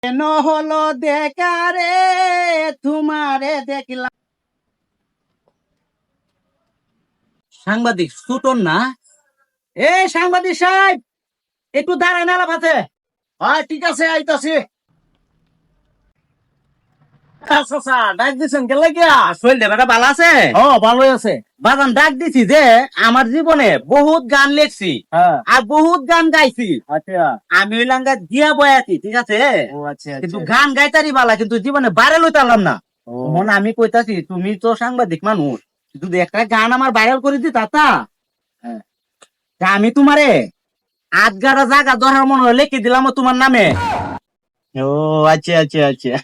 কেন হলো দেখা রে তোমারে দেখলাম। সাংবাদিক সুটন না? এই সাংবাদিক সাহেব, একটু দাঁড়ায় আলাপ আছে। হ্যাঁ ঠিক আছে, আইতাছি। আচ্ছা স্যার, ডাক দিছেন কে লাগিয়া? শরীর দেবাটা ভালো আছে? ও ভালোই আছে। বাজান ডাক দিছি যে আমার জীবনে বহুত গান লেখছি আর বহুত গান গাইছি। আচ্ছা, আমি ওই লাঙ্গা দিয়া বয়াতি, ঠিক আছে? ও আচ্ছা, কিন্তু গান গাইতারি বালা, কিন্তু জীবনে ভাইরাল হইতে পারলাম না। মনে আমি কইতাছি, তুমি তো সাংবাদিক মানুষ, যদি একটা গান আমার ভাইরাল করে দিতা তা আমি তোমারে 8 গাড়া জায়গা ধরার মনে হয় লিখে দিলাম তোমার নামে। ও আচ্ছা আচ্ছা আচ্ছা,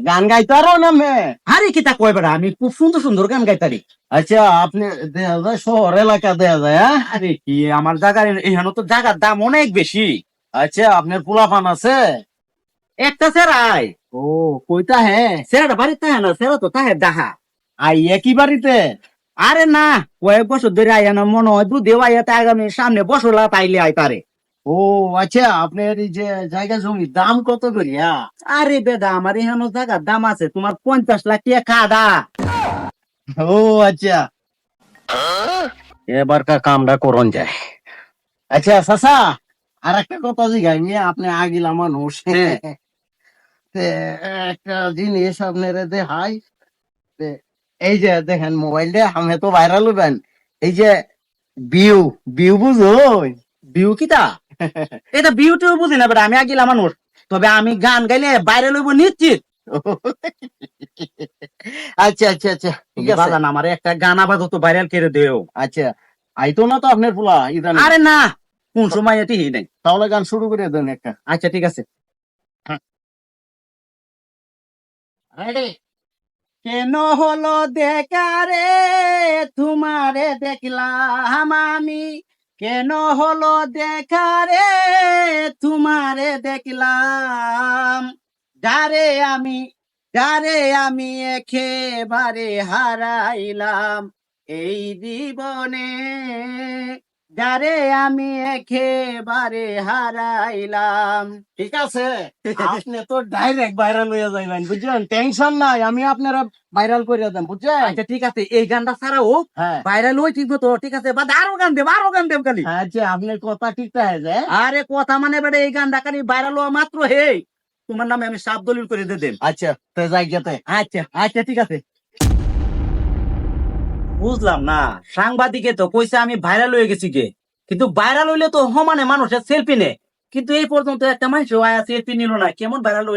গান গাইতে পারো নামে? আরে কিতা কয় বেড়া, আমি খুব সুন্দর সুন্দর গান গাইতারি। আচ্ছা, আপনি দেখা যায় শহর এলাকা দেখা যায়? আরে কি, আমার জায়গার এখানে তো জায়গার দাম অনেক বেশি। আচ্ছা, আপনার পোলাপান আছে? একটা সেরাই। ও কইতা হ্যাঁ, সেরাটা বাড়িতে হ্যাঁ না, সেরা তো তাহে ডাহা। আই একই বাড়িতে? আরে না, কয়েক বছর ধরে আইয়া না, মনে হয় দুধেও আইয়াতে আগামী সামনে বছর তাইলে আই তারে। ও আচ্ছা, আপনার এই যে জায়গা জমির দাম কত করিয়া? আরে বেদা, আমার এখানে জায়গার দাম আছে তোমার 50 লাখ টাকা খাদা। ও আচ্ছা, এবারকার কামটা করন যায়। আচ্ছা চাচা, আর একটা কথা জিগাই নিয়ে, আপনি আগিলা মানুষ, তে একটা জিনিস আপনার দেখাই। তে এই যে দেখেন মোবাইলটা, আমি তো ভাইরাল হবেন। এই যে ভিউ, ভিউ বুঝো? ভিউ কিতা? এটা ভিউটিও বুঝি না বেটা, আমি আগিলা মানুষ। তবে আমি গান গাইলে বাইরে লইব নিশ্চিত। আচ্ছা আচ্ছা আচ্ছা, ঠিক আছে। বাজান আমার একটা গান আপাতত ভাইরাল করে দেও। আচ্ছা, আইতো না তো আপনার পোলা ইদানিং? আরে না, কোন সময় এটি নাই। তাহলে গান শুরু করে দেন একটা। আচ্ছা ঠিক আছে, রেডি। কেন হলো দেখা রে তোমারে দেখলাম আমি, কেন হলো দেখা রে তোমারে দেখলাম, যারে আমি, যারে আমি একেবারে হারাইলাম এই জীবনে, যারে আমি একেবারে হারাইলাম। ঠিক আছে, আপনি তো ডাইরেক্ট ভাইরাল হয়ে যাইবেন, বুঝছেন? টেনশন নাই, আমি আপনারা ভাইরাল করে দেন, বুঝছেন? আচ্ছা ঠিক আছে, এই গানটা ছাড়াও ভাইরাল হই ঠিক তো, ঠিক আছে? বাদ আরো গান দেব, আরো গান দেব খালি। আচ্ছা, আপনার কথা ঠিক আছে? আরে কথা মানে বেটা, এই গানটা খালি ভাইরাল হওয়া মাত্র হে তোমার নামে আমি সাব দলিল করে দিয়ে দেন। আচ্ছা তো যাই যেতে। আচ্ছা আচ্ছা ঠিক আছে। বুঝলাম না, সাংবাদিকে তো কইছে আমি ভাইরাল হয়ে গেছি গে, কিন্তু ভাইরাল হইলে তো সমানে মানুষের সেলফি নে, কিন্তু এই পর্যন্ত একটা মানুষ সেলফি নিল না, কেমন ভাইরাল হইল?